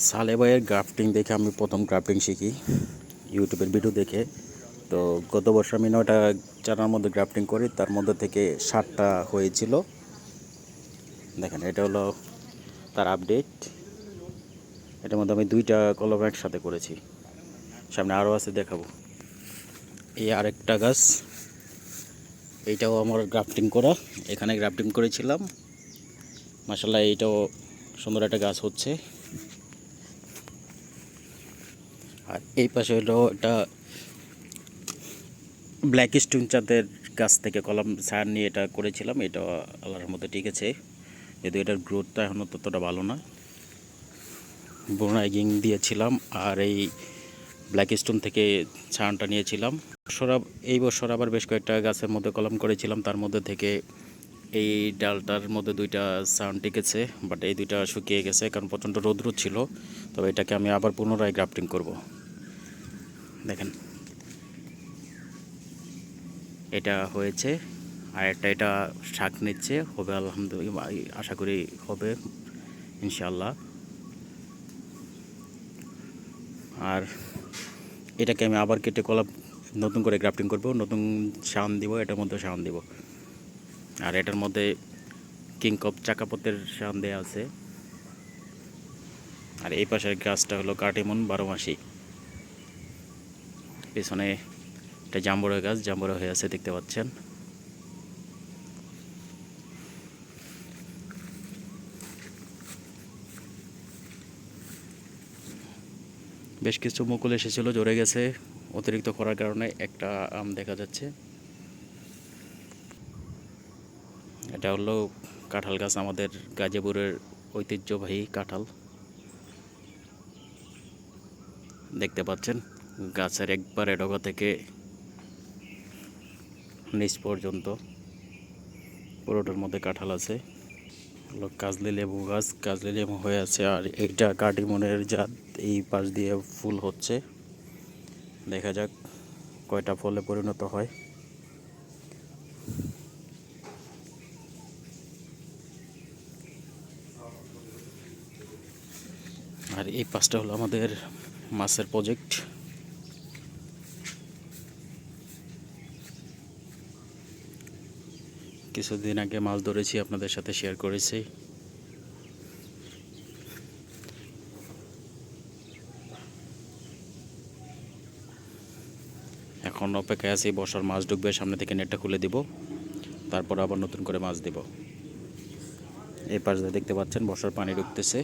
সালে ভাইয়ের গ্রাফটিং দেখে আমি প্রথম গ্রাফটিং শিখি ইউটিউবের ভিডিও দেখে। তো গত বছর আমি 9টা চারার মধ্যে গ্রাফটিং করি, তার মধ্যে থেকে 7টা হয়েছিল। দেখেন, এটা হলো তার আপডেট। এটার মধ্যে আমি 2টা কলম একসাথে করেছি, সামনে আরও আছে, দেখাবো। এই আরেকটা গাছ, এইটাও আমার গ্রাফটিং করা, এখানে গ্রাফটিং করেছিলাম। মাশাআল্লাহ, এইটাও সুন্দর একটা গাছ হচ্ছে। আর এই পাশে হলো একটা ব্ল্যাক স্টোন চাঁদের গাছ থেকে কলম ছাড় নিয়ে এটা করেছিলাম। এটা আল্লাহর মধ্যে ঠিক আছে, যদিও এটার গ্রোথটা এখনও ততটা ভালো না। বোনাইগিং দিয়েছিলাম আর এই ব্ল্যাক স্টোন থেকে ছাড়টা নিয়েছিলাম। এই বছর আবার বেশ কয়েকটা গাছের মধ্যে কলম করেছিলাম, তার মধ্যে থেকে এই ডালটার মধ্যে 2টা ছাড় টিকেছে, বাট এই 2টা শুকিয়ে গেছে কারণ প্রচণ্ড রৌদ্র ছিল। তবে এটাকে আমি আবার পুনরায় গ্রাফটিং করব। দেখেন, এটা হয়েছে, আর এটা শাক নিচ্ছে, হবে আলহামদুলিল্লাহ, আশা করি হবে ইনশাআল্লাহ। আর এটাকে আমি আবার কেটে কলা নতুন করে গ্রাফটিং করব, নতুন শাওন দিব, এটার মধ্যে শাওন দিব। আর এটার মধ্যে কিংকপ চাকাপতের শাওন দেওয়া আছে। আর এই পাশের গাছটা হলো কাটিমন 12 মাসি। পেছনে একটা জাম্বুরা গাছ, জাম্বুরা হয়ে আছে, দেখতে পাচ্ছেন। বেশ কিছু মুকুল এসেছিল, ঝরে গেছে অতিরিক্ত খরার কারণে। একটা আম দেখা যাচ্ছে। এটা হলো কাঁঠাল গাছ, আমাদের গাজীপুরের ঐতিহ্যবাহী কাঁঠাল। দেখতে পাচ্ছেন, গাছের একবারে ডগা থেকে নিচ পর্যন্ত পুরোটার মধ্যে কাঁঠাল আছে। হলো কাজলি লেবু গাছ, কাজলি লেবু হয়ে আছে। আর এইটা কাটিমনের জাত, এই পাশ দিয়ে ফুল হচ্ছে। দেখা যাক কয়টা ফলে পরিণত হয়। আর এই পাশটা হলো আমাদের মাছের প্রজেক্ট। কিছুদিন আগে মাছ ধরেছি, আপনাদের সাথে শেয়ার করেছি। এখন অপেক্ষায় আছি, বর্ষার মাছ ঢুকবে, সামনে থেকে নেটটা খুলে দিব, তারপর আবার নতুন করে মাছ দেব। এই পাশ দিয়ে দেখতে পাচ্ছেন বর্ষার পানি ঢুকতেছে।